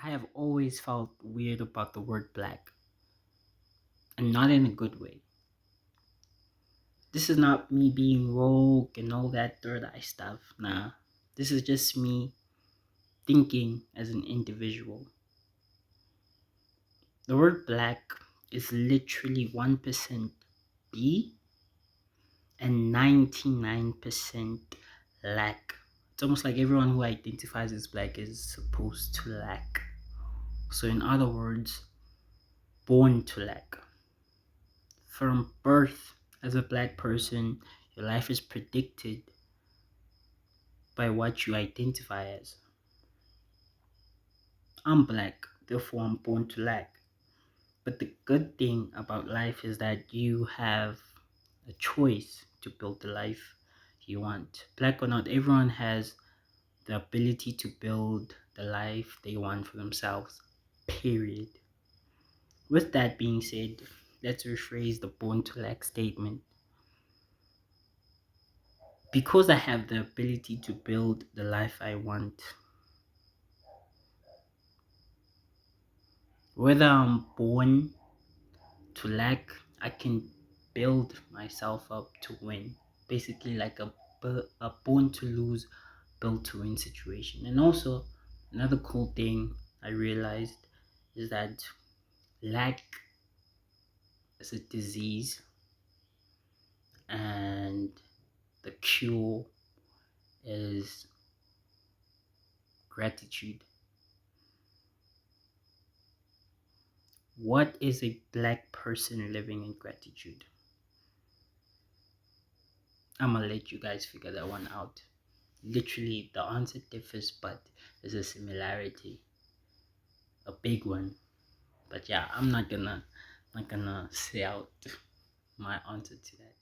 I have always felt weird about the word black, and not in a good way. This is not me being rogue and all that third eye stuff. Nah, this is just me thinking as an individual. The word black is literally 1% B and 99% lack. It's almost like everyone who identifies as black is supposed to lack. So, in other words, born to lack. From birth, as a black person, your life is predicted by what you identify as. I'm black, therefore I'm born to lack. But the good thing about life is that you have a choice to build the life you want. Black or not, everyone has the ability to build the life they want for themselves. Period. With that being said, let's rephrase the born to lack statement. Because I have the ability to build the life I want, whether I'm born to lack, I can build myself up to win. Basically, like a born to lose, built to win situation. And also, another cool thing I realized is that lack is a disease, and the cure is gratitude. What is a black person living in gratitude? I'm gonna let you guys figure that one out. Literally, the answer differs, but there's a similarity, a big one. But yeah, I'm not gonna say out my answer to that.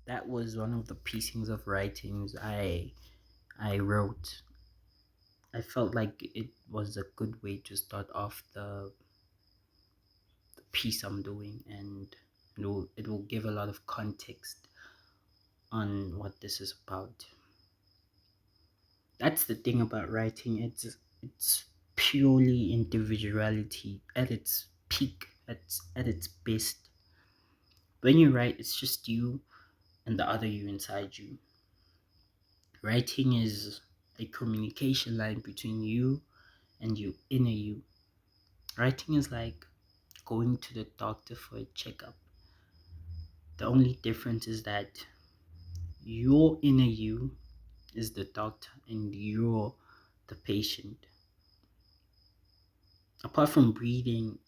That was one of the piecings of writings I wrote. I felt like it was a good way to start off the piece I'm doing, and it will give a lot of context on what this is about. That's the thing about writing. It's purely individuality at its peak, at its best. When you write, it's just you and the other you inside you. Writing is a communication line between you and your inner you. Writing is like going to the doctor for a checkup. The only difference is that your inner you is the doctor and you're the patient. Apart from breathing,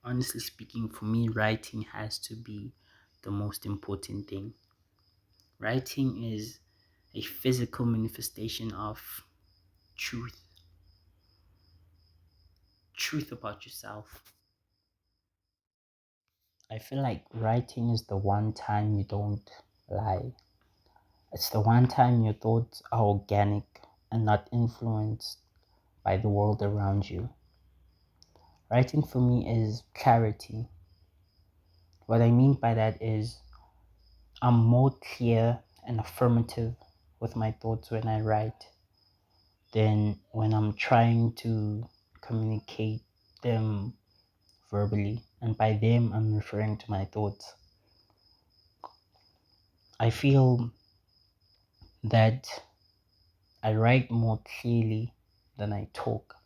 honestly speaking, for me, writing has to be the most important thing. Writing is a physical manifestation of truth, truth about yourself. I feel like writing is the one time you don't lie. It's the one time your thoughts are organic and not influenced by the world around you. Writing for me is clarity. What I mean by that is I'm more clear and affirmative with my thoughts when I write than when I'm trying to communicate them verbally. And by them, I'm referring to my thoughts. I feel that I write more clearly than I talk,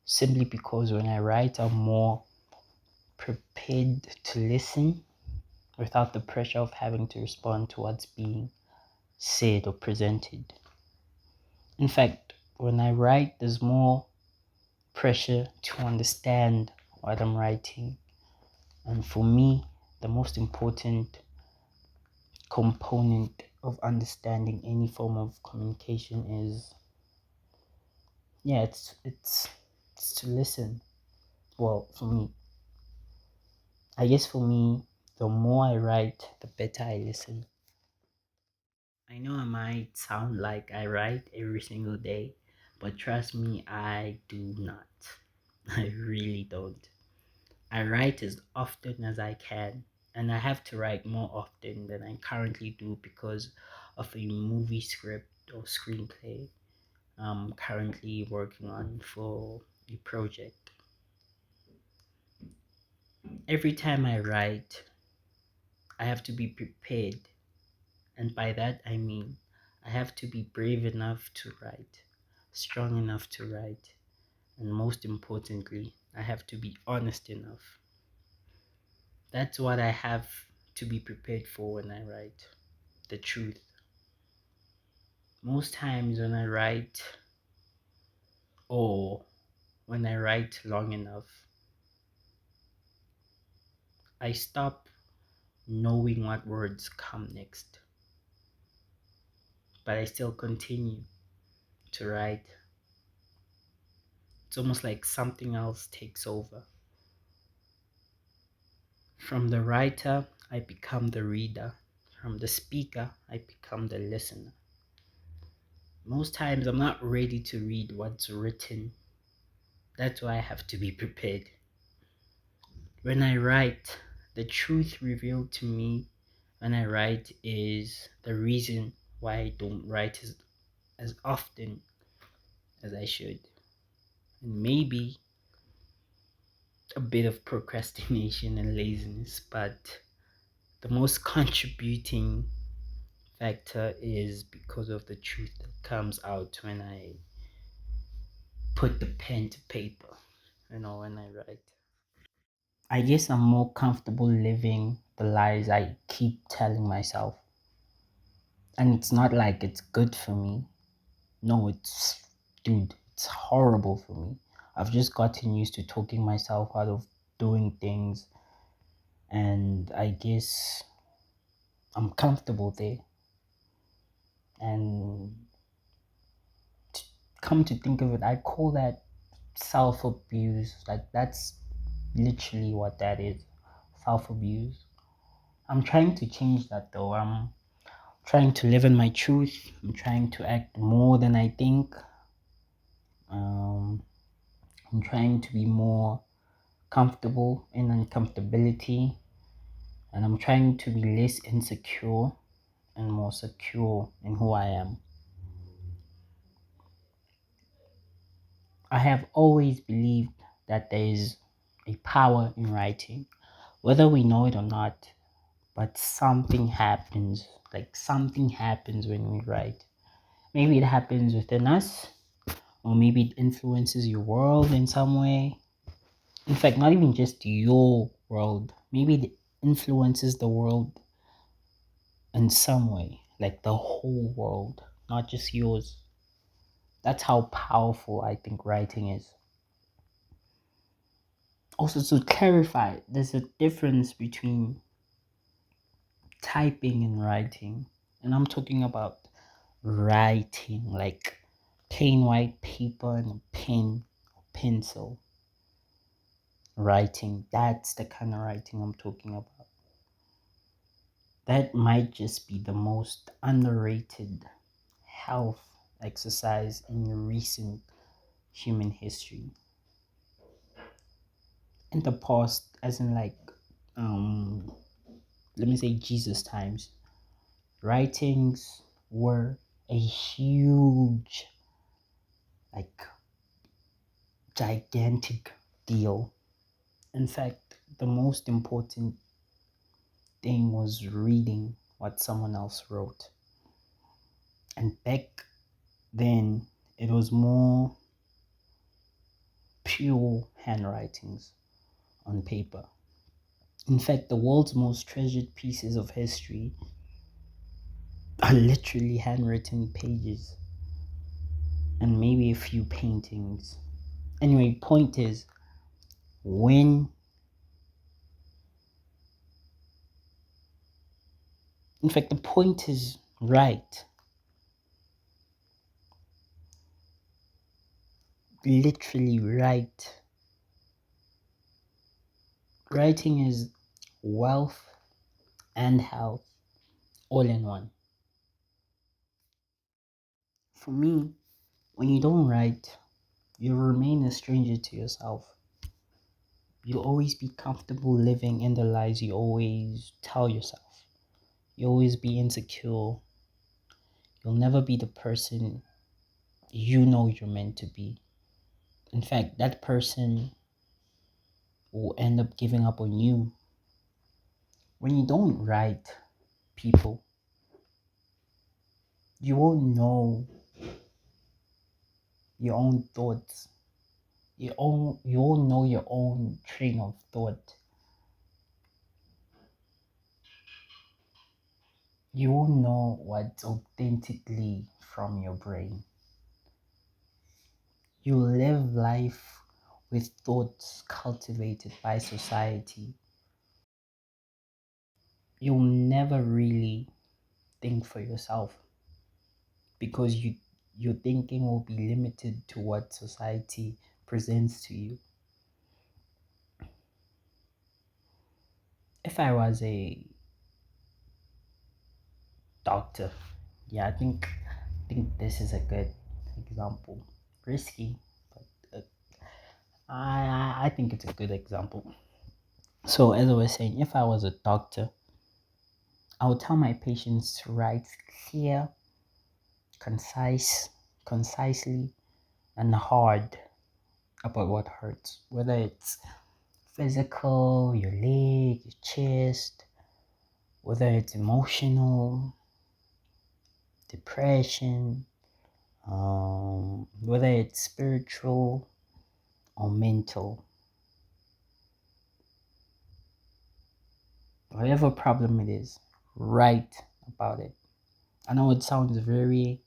simply because when I write, I'm more prepared to listen without the pressure of having to respond to what's being said or presented. In fact, when I write, there's more pressure to understand what I'm writing. And for me, the most important component of understanding any form of communication is, yeah, it's to listen. Well, for me, I guess for me, the more I write, the better I listen. I know I might sound like I write every single day, but trust me, I do not. I really don't. I write as often as I can, and I have to write more often than I currently do because of a movie script or screenplay. I'm currently working on for a project. Every time I write, I have to be prepared. And by that, I mean I have to be brave enough to write, strong enough to write, and most importantly, I have to be honest enough. That's what I have to be prepared for when I write the truth. Most times when I write, or when I write long enough, I stop knowing what words come next, but I still continue to write. It's almost like something else takes over. From the writer, I become the reader. From the speaker, I become the listener. Most times, I'm not ready to read what's written. That's why I have to be prepared. When I write, the truth revealed to me when I write is the reason why I don't write as often as I should. And maybe a bit of procrastination and laziness, but the most contributing factor is because of the truth that comes out when I put the pen to paper, when I write. I guess I'm more comfortable living the lies I keep telling myself. And it's not like it's good for me. No, dude, it's horrible for me. I've just gotten used to talking myself out of doing things, and I guess I'm comfortable there. And t- come to think of it, I call that self abuse. Like, that's literally what that is, self abuse. I'm trying to change that though. I'm trying to live in my truth. I'm trying to act more than I think. Um, I'm trying to be more comfortable in uncomfortability, and I'm trying to be less insecure and more secure in who I am. I have always believed that there is a power in writing, whether we know it or not, but something happens. Like, something happens when we write. Maybe it happens within us, or maybe it influences your world in some way. In fact, not even just your world, maybe it influences the world in some way, like the whole world, not just yours. That's how powerful I think writing is. Also, to clarify, there's a difference between typing and writing, and I'm talking about writing, like plain white paper and a pen or pencil. Writing, that's the kind of writing I'm talking about. That might just be the most underrated health exercise in recent human history. In the past, as in, like, um let me say Jesus times, writings were a huge, like, gigantic deal. In fact, the most important thing was reading what someone else wrote. And back then, it was more pure handwritings on paper. In fact, the world's most treasured pieces of history are literally handwritten pages and maybe a few paintings. Anyway, point is, when, in fact, the point is right. Literally right. Writing is wealth and health all in one. For me, when you don't write, you remain a stranger to yourself. You'll always be comfortable living in the lies you always tell yourself. You'll always be insecure. You'll never be the person you know you're meant to be. In fact, that person will end up giving up on you. When you don't write people, you won't know your own thoughts. You won't know your own train of thought. You won't know what's authentically from your brain. You live life with thoughts cultivated by society. You'll never really think for yourself because your thinking will be limited to what society presents to you. If I was a doctor, yeah, I think this is a good example. Risky, but I think it's a good example. So as I was saying, if I was a doctor, I would tell my patients to write clear, concise, concisely, and hard about what hurts, whether it's physical, your leg, your chest, whether it's emotional, depression, whether it's spiritual or mental, whatever problem it is, write about it. I know it sounds very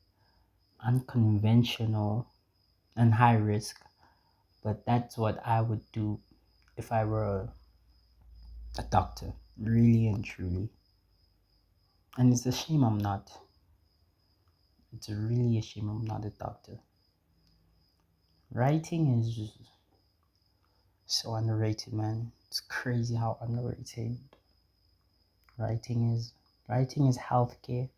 unconventional and high risk, but that's what I would do if I were a doctor, really and truly. And it's a shame I'm not. It's really a shame I'm not a doctor. Writing is just so underrated, man. It's crazy how underrated writing is. Writing is healthcare.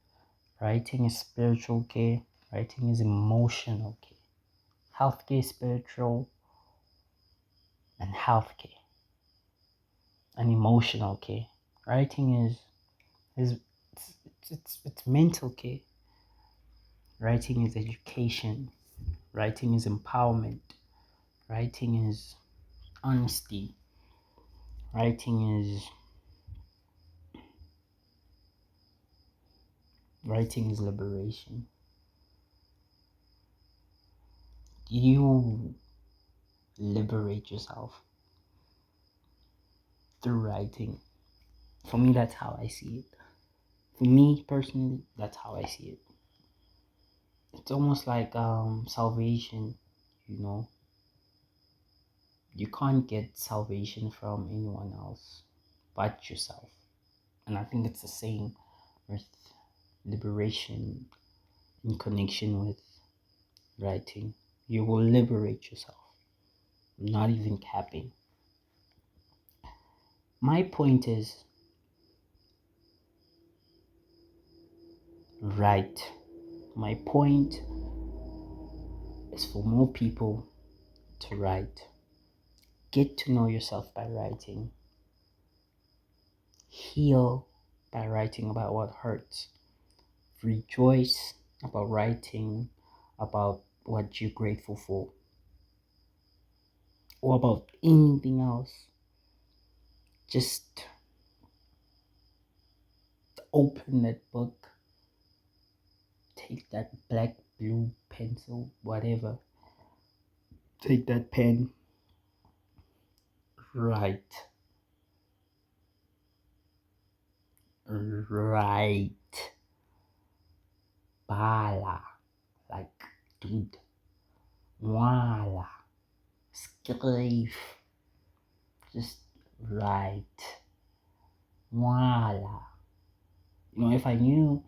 Writing is spiritual care. Writing is emotional care. Healthcare, spiritual, and healthcare, and emotional care. Writing is it's mental care. Writing is education. Writing is empowerment. Writing is honesty. Writing is writing is liberation. You liberate yourself through writing. For me, that's how I see it. For me personally, that's how I see it. It's almost like salvation, you know. You can't get salvation from anyone else but yourself. And I think it's the same with liberation in connection with writing. You will liberate yourself. I'm not even capping. My point is write. My point is for more people to write. Get to know yourself by writing. Heal by writing about what hurts. Rejoice about writing about what you're grateful for, or about anything else. Just open that book, take that black, blue pencil, whatever, take that pen, write. Write. Bala. Like, dude. Wala. Schrijf. Just write. Wala. If I knew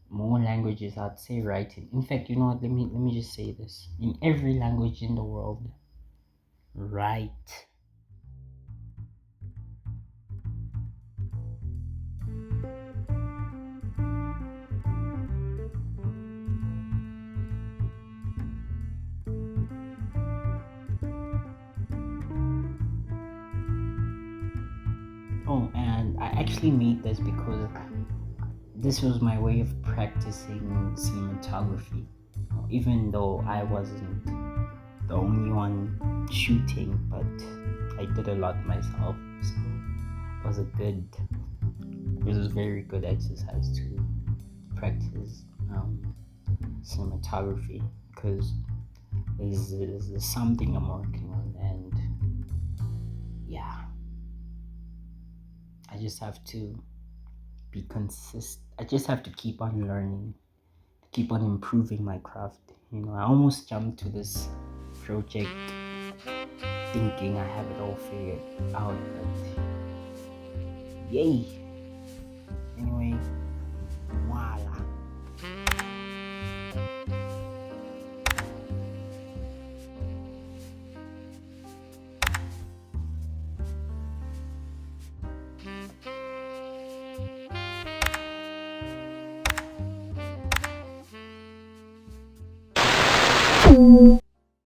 more languages, I'd say writing. In fact, you know what? Let me just say this. In every language in the world, write. Oh, and I actually made this because this was my way of practicing cinematography. even though I wasn't the only one shooting, but I did a lot myself. So it was a very good exercise to practice cinematography, because this is something I'm working on, and yeah, I just have to be consistent. I just have to keep on learning, keep on improving my craft. I almost jumped to this project thinking I have it all figured out, but yay! Anyway, voila.